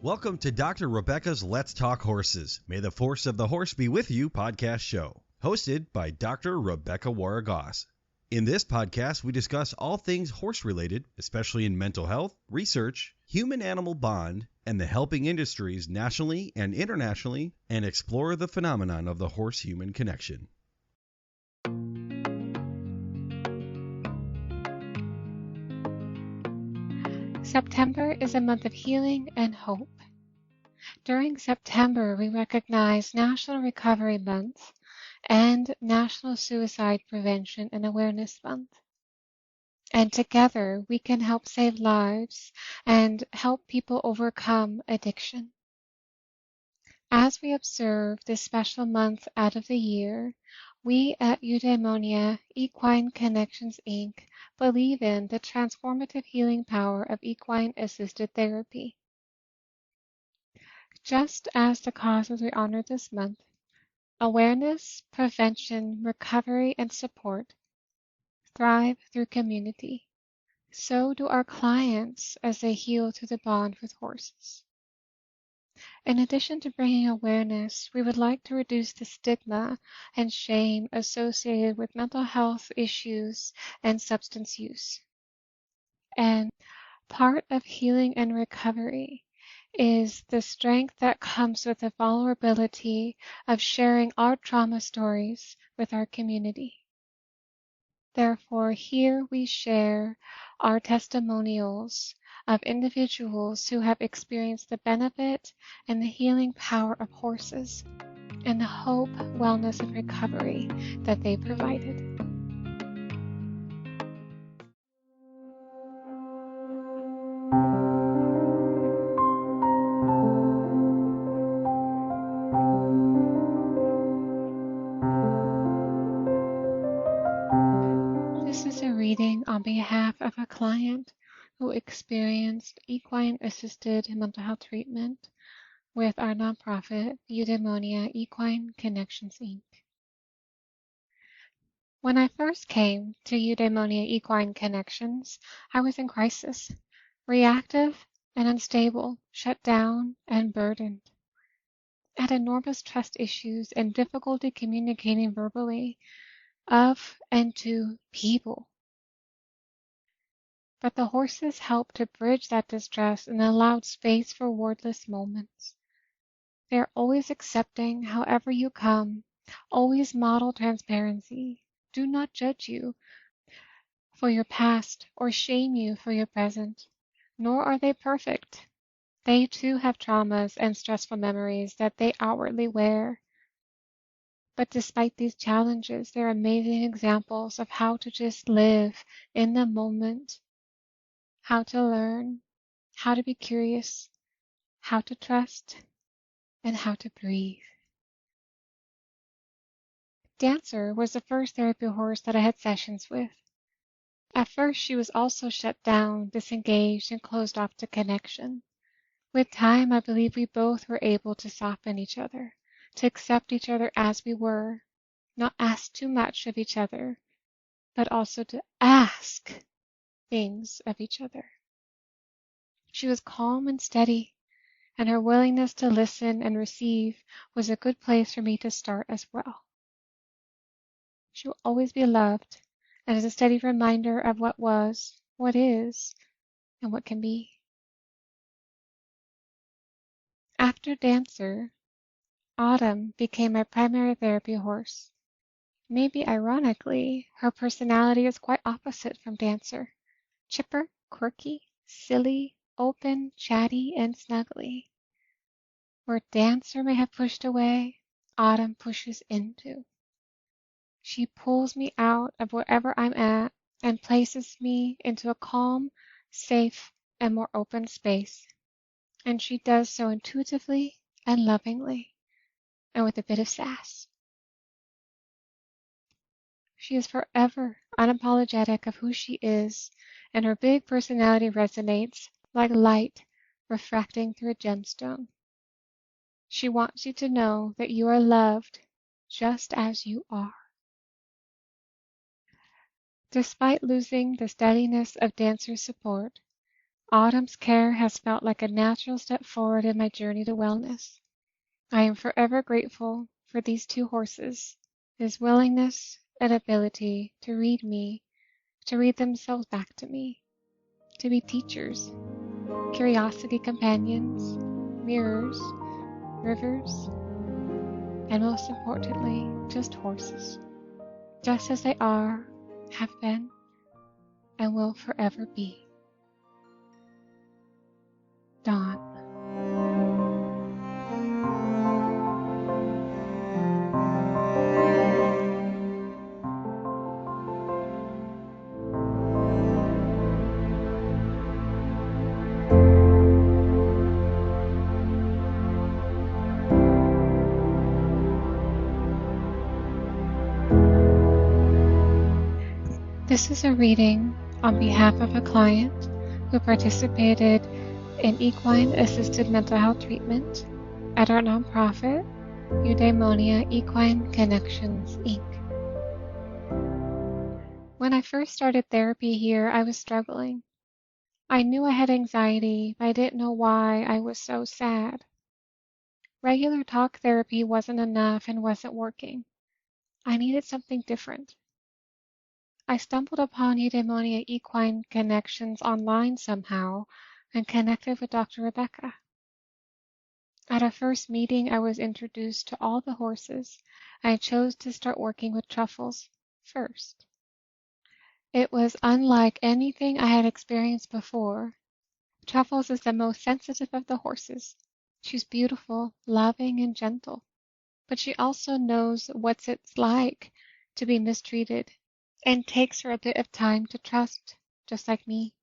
Welcome to Dr. Rebecca's Let's Talk Horses. May the force of the horse be with you podcast show, hosted by Dr. Rebecca Wara-Goss. In this podcast, we discuss all things horse-related, especially in mental health, research, human-animal bond, and the helping industries nationally and internationally, and explore the phenomenon of the horse-human connection. September is a month of healing and hope. During September, we recognize National Recovery Month and National Suicide Prevention and Awareness Month. And together, we can help save lives and help people overcome addiction. As we observe this special month out of the year, we at Eudaemonia Equine Connections Inc. believe in the transformative healing power of equine-assisted therapy. Just as the causes we honor this month, awareness, prevention, recovery, and support, thrive through community, so do our clients as they heal through the bond with horses. In addition to bringing awareness, we would like to reduce the stigma and shame associated with mental health issues and substance use. And part of healing and recovery is the strength that comes with the vulnerability of sharing our trauma stories with our community. Therefore, here we share our testimonials of individuals who have experienced the benefit and the healing power of horses and the hope, wellness, and recovery that they provided. This is a reading on behalf of a client who experienced equine-assisted mental health treatment with our nonprofit, Eudaemonia Equine Connections Inc. When I first came to Eudaemonia Equine Connections, I was in crisis, reactive and unstable, shut down and burdened. I had enormous trust issues and difficulty communicating verbally of and to people. But the horses helped to bridge that distress and allowed space for wordless moments. They are always accepting however you come, always model transparency, do not judge you for your past or shame you for your present, nor are they perfect. They too have traumas and stressful memories that they outwardly wear. But despite these challenges, they're amazing examples of how to just live in the moment, how to learn, how to be curious, how to trust, and how to breathe. Dancer was the first therapy horse that I had sessions with. At first, she was also shut down, disengaged, and closed off to connection. With time, I believe we both were able to soften each other, to accept each other as we were, not ask too much of each other, but also to ask things of each other. She was calm and steady, and her willingness to listen and receive was a good place for me to start as well. She will always be loved, and is a steady reminder of what was, what is, and what can be. After Dancer, Autumn became my primary therapy horse. Maybe ironically, her personality is quite opposite from Dancer. Chipper, quirky, silly, open, chatty, and snuggly. Where Dancer may have pushed away, Autumn pushes into. She pulls me out of wherever I'm at and places me into a calm, safe, and more open space. And she does so intuitively and lovingly, and with a bit of sass. She is forever unapologetic of who she is, and her big personality resonates like light refracting through a gemstone. She wants you to know that you are loved just as you are. Despite losing the steadiness of Dancer's support, Autumn's care has felt like a natural step forward in my journey to wellness. I am forever grateful for these two horses, his willingness and ability to read me, to read themselves back to me, to be teachers, curiosity companions, mirrors, rivers, and most importantly, just horses, just as they are, have been, and will forever be. Dawn. This is a reading on behalf of a client who participated in equine-assisted mental health treatment at our nonprofit, Eudaemonia Equine Connections Inc. When I first started therapy here, I was struggling. I knew I had anxiety, but I didn't know why I was so sad. Regular talk therapy wasn't enough and wasn't working. I needed something different. I stumbled upon Eudaemonia Equine Connections online somehow and connected with Dr. Rebecca. At our first meeting, I was introduced to all the horses. I chose to start working with Truffles first. It was unlike anything I had experienced before. Truffles is the most sensitive of the horses. She's beautiful, loving, and gentle, but she also knows what it's like to be mistreated and takes her a bit of time to trust, just like me.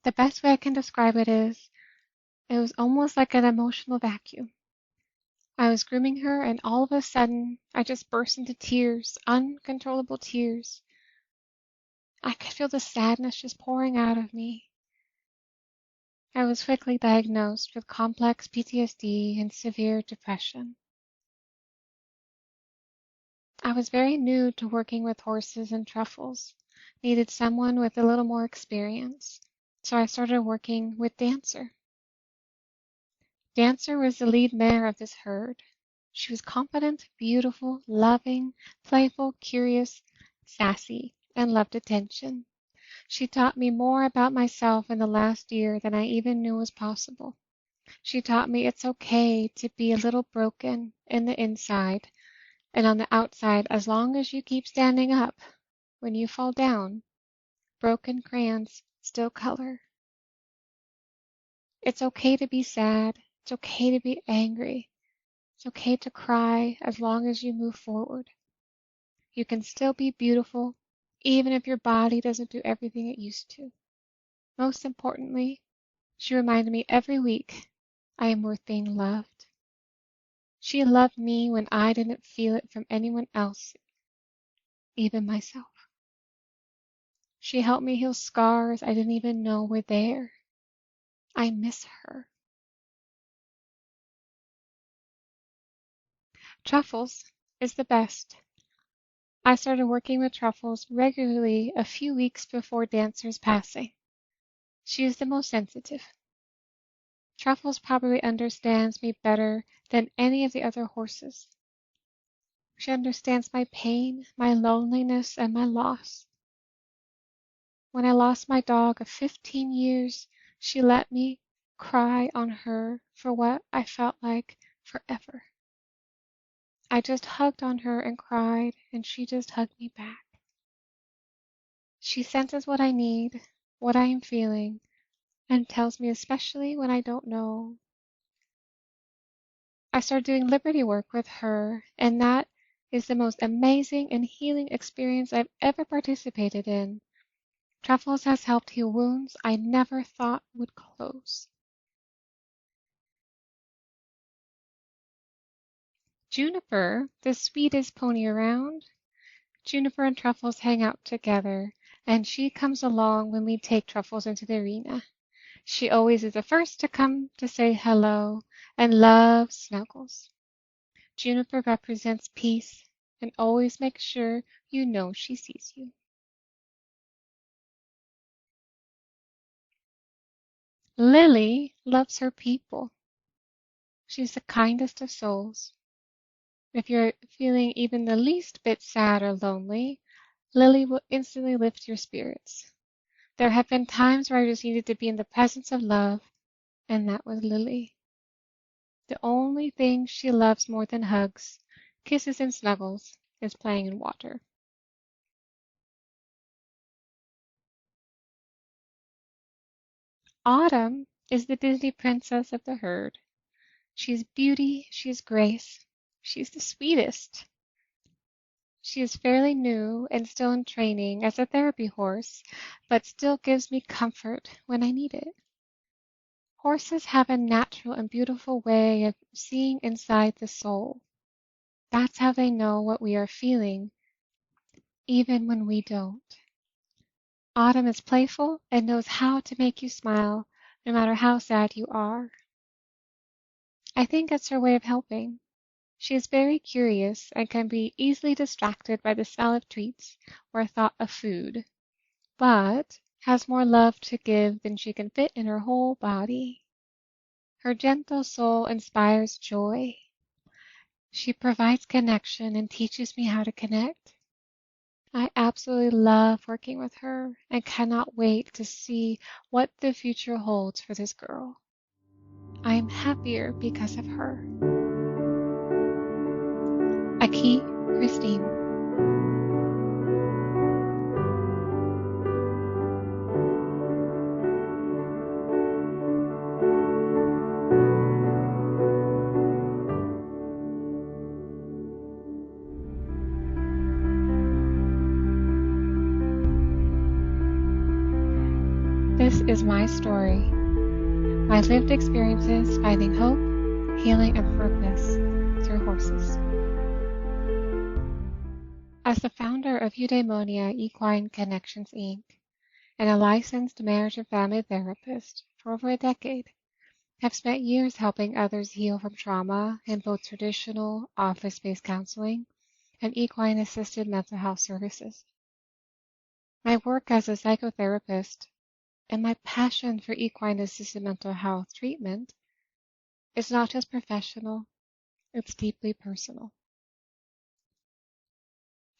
The best way I can describe it is, it was almost like an emotional vacuum. I was grooming her, and all of a sudden, I just burst into tears, uncontrollable tears. I could feel the sadness just pouring out of me. I was quickly diagnosed with complex PTSD and severe depression. I was very new to working with horses and Truffles, needed someone with a little more experience, so I started working with Dancer. Dancer was the lead mare of this herd. She was confident, beautiful, loving, playful, curious, sassy, and loved attention. She taught me more about myself in the last year than I even knew was possible. She taught me it's okay to be a little broken in the inside and on the outside as long as you keep standing up. When you fall down, broken crayons still color. It's okay to be sad. It's okay to be angry. It's okay to cry as long as you move forward. You can still be beautiful, even if your body doesn't do everything it used to. Most importantly, she reminded me every week I am worth being loved. She loved me when I didn't feel it from anyone else, even myself. She helped me heal scars I didn't even know were there. I miss her. Truffles is the best. I started working with Truffles regularly a few weeks before Dancer's passing. She is the most sensitive. Truffles probably understands me better than any of the other horses. She understands my pain, my loneliness, and my loss. When I lost my dog of 15 years, she let me cry on her for what I felt like forever. I just hugged on her and cried, and she just hugged me back. She senses what I need, what I am feeling, and tells me especially when I don't know. I started doing Liberty work with her, and that is the most amazing and healing experience I've ever participated in. Truffles has helped heal wounds I never thought would close. Juniper, the sweetest pony around. Juniper and Truffles hang out together, and she comes along when we take Truffles into the arena. She always is the first to come to say hello and loves snuggles. Juniper represents peace and always makes sure you know she sees you. Lily loves her people. She's the kindest of souls. If you're feeling even the least bit sad or lonely, Lily will instantly lift your spirits. There have been times where I just needed to be in the presence of love, and that was Lily. The only thing she loves more than hugs, kisses, and snuggles is playing in water. Autumn is the Disney princess of the herd. She's beauty, she's grace, she's the sweetest. She is fairly new and still in training as a therapy horse, but still gives me comfort when I need it. Horses have a natural and beautiful way of seeing inside the soul. That's how they know what we are feeling, even when we don't. Autumn is playful and knows how to make you smile, no matter how sad you are. I think it's her way of helping. She is very curious and can be easily distracted by the smell of treats or thought of food, but has more love to give than she can fit in her whole body. Her gentle soul inspires joy. She provides connection and teaches me how to connect. I absolutely love working with her and cannot wait to see what the future holds for this girl. I am happier because of her. Aki Christine. This is my story, my lived experiences finding hope, healing, and purpose through horses. As the founder of Eudaemonia Equine Connections Inc. and a licensed marriage and family therapist for over a decade, I've spent years helping others heal from trauma in both traditional office-based counseling and equine-assisted mental health services. My work as a psychotherapist and my passion for equine-assisted mental health treatment is not just professional, it's deeply personal.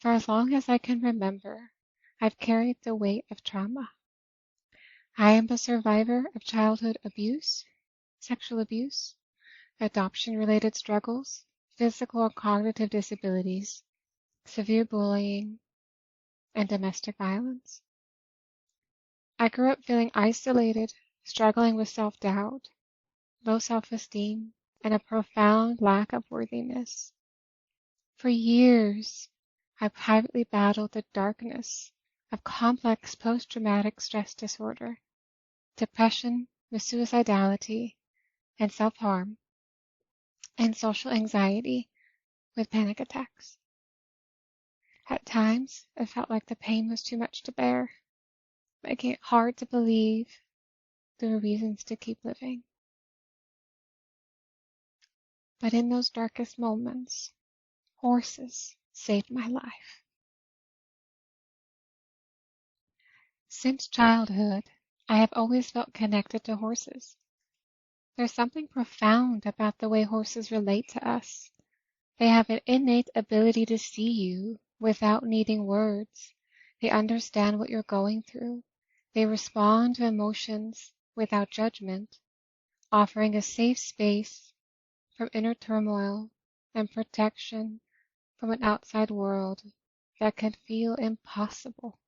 For as long as I can remember, I've carried the weight of trauma. I am a survivor of childhood abuse, sexual abuse, adoption-related struggles, physical or cognitive disabilities, severe bullying, and domestic violence. I grew up feeling isolated, struggling with self-doubt, low self-esteem, and a profound lack of worthiness. For years, I privately battled the darkness of complex post-traumatic stress disorder, depression with suicidality and self-harm, and social anxiety with panic attacks. At times, it felt like the pain was too much to bear, making it hard to believe there were reasons to keep living. But in those darkest moments, horses saved my life. Since childhood, I have always felt connected to horses. There's something profound about the way horses relate to us. They have an innate ability to see you without needing words. They understand what you're going through. They respond to emotions without judgment, offering a safe space from inner turmoil and protection from an outside world that can feel impossible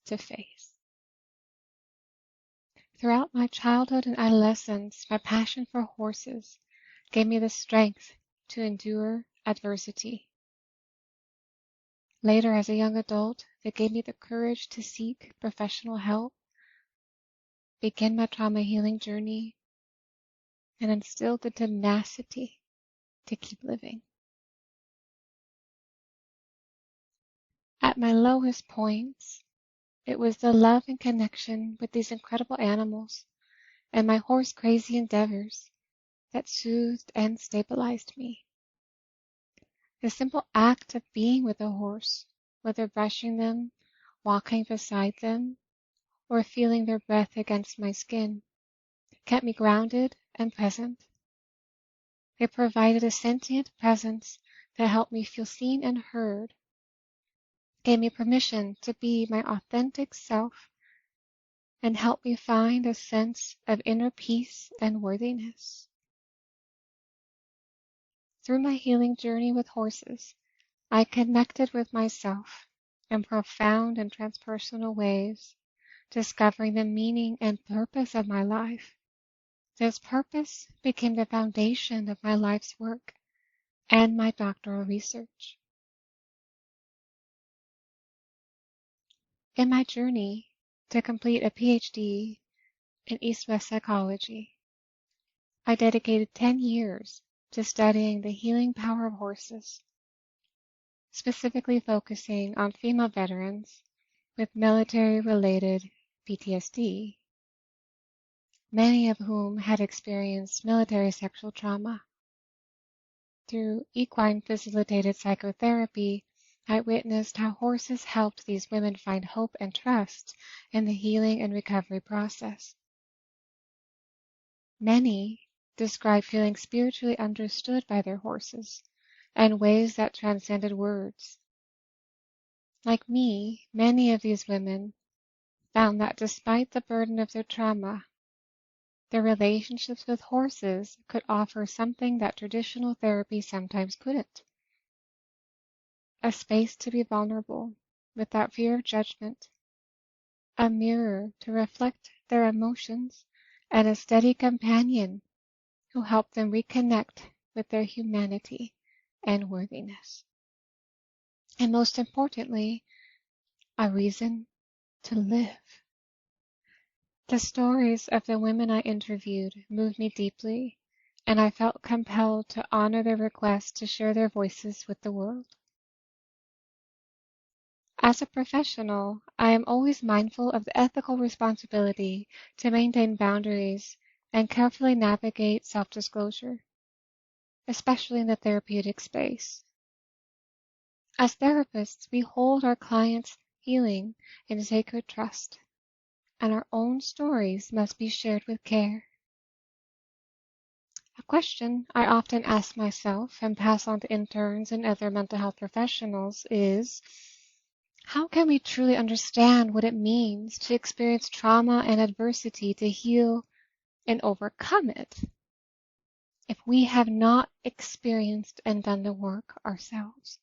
to face. Throughout my childhood and adolescence, my passion for horses gave me the strength to endure adversity. Later, as a young adult, they gave me the courage to seek professional help, begin my trauma healing journey, and instilled the tenacity to keep living. At my lowest points, it was the love and connection with these incredible animals and my horse-crazy endeavors that soothed and stabilized me. The simple act of being with a horse, whether brushing them, walking beside them, or feeling their breath against my skin, kept me grounded and present. They provided a sentient presence that helped me feel seen and heard, gave me permission to be my authentic self, and helped me find a sense of inner peace and worthiness. Through my healing journey with horses, I connected with myself in profound and transpersonal ways, discovering the meaning and purpose of my life. This purpose became the foundation of my life's work and my doctoral research. In my journey to complete a PhD in East-West psychology, I dedicated 10 years to studying the healing power of horses, specifically focusing on female veterans with military-related PTSD, many of whom had experienced military sexual trauma. Through equine-facilitated psychotherapy, I witnessed how horses helped these women find hope and trust in the healing and recovery process. Many described feeling spiritually understood by their horses in ways that transcended words. Like me, many of these women found that despite the burden of their trauma, their relationships with horses could offer something that traditional therapy sometimes couldn't. A space to be vulnerable without fear of judgment, a mirror to reflect their emotions, and a steady companion who helped them reconnect with their humanity and worthiness. And most importantly, a reason to live. The stories of the women I interviewed moved me deeply, and I felt compelled to honor their request to share their voices with the world. As a professional, I am always mindful of the ethical responsibility to maintain boundaries and carefully navigate self-disclosure, especially in the therapeutic space. As therapists, we hold our clients' healing in sacred trust, and our own stories must be shared with care. A question I often ask myself and pass on to interns and other mental health professionals is, how can we truly understand what it means to experience trauma and adversity to heal and overcome it if we have not experienced and done the work ourselves?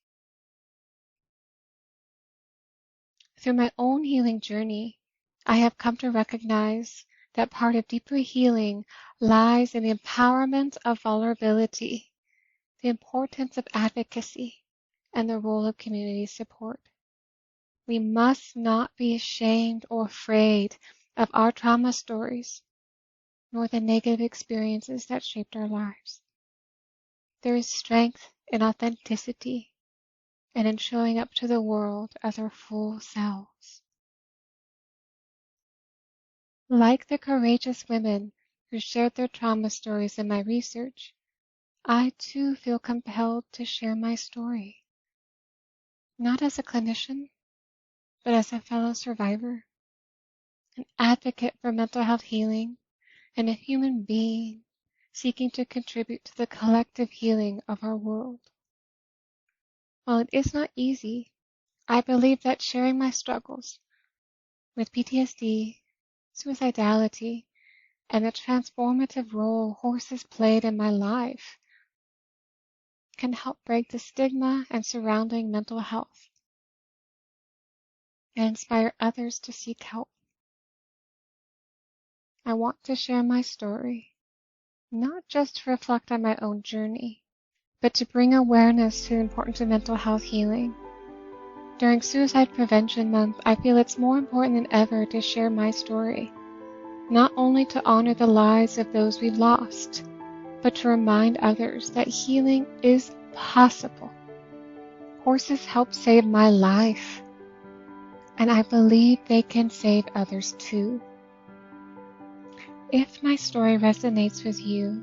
Through my own healing journey, I have come to recognize that part of deeper healing lies in the empowerment of vulnerability, the importance of advocacy, and the role of community support. We must not be ashamed or afraid of our trauma stories, nor the negative experiences that shaped our lives. There is strength in authenticity and in showing up to the world as our full selves. Like the courageous women who shared their trauma stories in my research, I too feel compelled to share my story, not as a clinician, but as a fellow survivor, an advocate for mental health healing, and a human being seeking to contribute to the collective healing of our world. While it is not easy, I believe that sharing my struggles with PTSD, suicidality, and the transformative role horses played in my life can help break the stigma and surrounding mental health and inspire others to seek help. I want to share my story, not just to reflect on my own journey, but to bring awareness to the importance of mental health healing. During Suicide Prevention Month, I feel it's more important than ever to share my story, not only to honor the lives of those we've lost, but to remind others that healing is possible. Horses helped save my life, and I believe they can save others too. If my story resonates with you,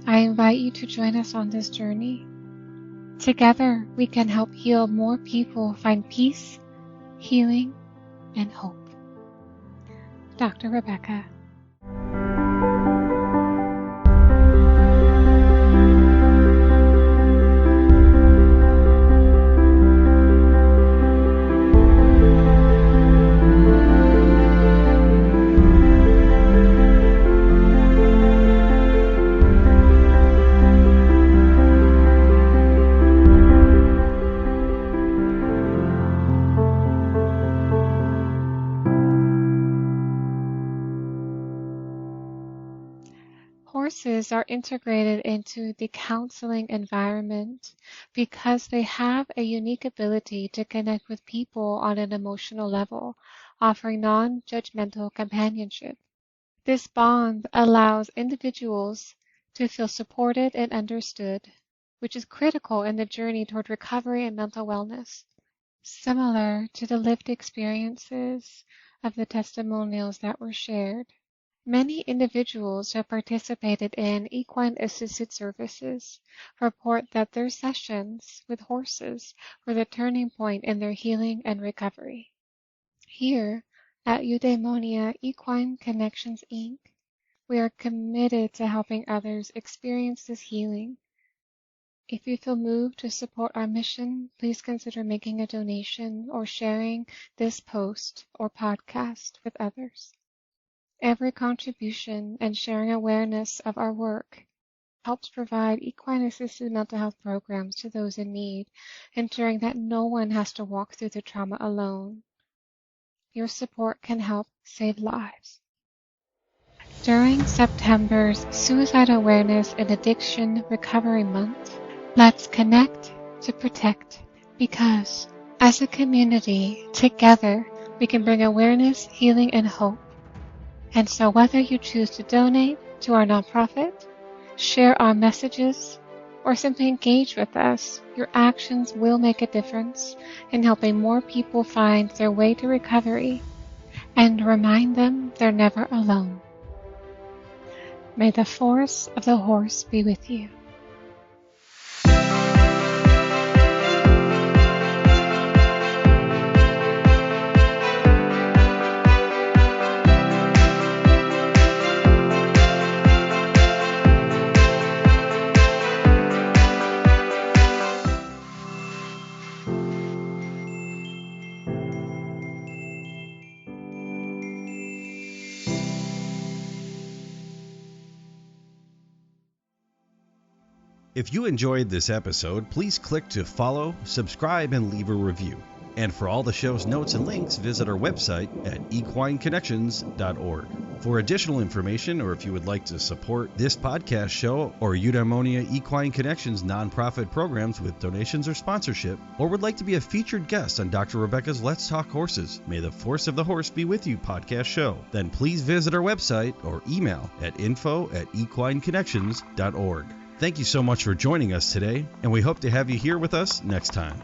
I invite you to join us on this journey. Together, we can help heal more people find peace, healing, and hope. Dr. Rebecca. Horses are integrated into the counseling environment because they have a unique ability to connect with people on an emotional level, offering non-judgmental companionship. This bond allows individuals to feel supported and understood, which is critical in the journey toward recovery and mental wellness. Similar to the lived experiences of the testimonials that were shared, many individuals who have participated in equine-assisted services report that their sessions with horses were the turning point in their healing and recovery. Here at Eudaemonia Equine Connections Inc., we are committed to helping others experience this healing. If you feel moved to support our mission, please consider making a donation or sharing this post or podcast with others. Every contribution and sharing awareness of our work helps provide equine-assisted mental health programs to those in need, ensuring that no one has to walk through the trauma alone. Your support can help save lives. During September's Suicide Awareness and Addiction Recovery Month, let's connect to protect, because as a community, together, we can bring awareness, healing, and hope. And so whether you choose to donate to our nonprofit, share our messages, or simply engage with us, your actions will make a difference in helping more people find their way to recovery and remind them they're never alone. May the force of the horse be with you. If you enjoyed this episode, please click to follow, subscribe, and leave a review. And for all the show's notes and links, visit our website at equineconnections.org. For additional information, or if you would like to support this podcast show or Eudaemonia Equine Connections nonprofit programs with donations or sponsorship, or would like to be a featured guest on Dr. Rebecca's Let's Talk Horses, May the Force of the Horse Be With You podcast show, then please visit our website or email at info@equineconnections.org. Thank you so much for joining us today, and we hope to have you here with us next time.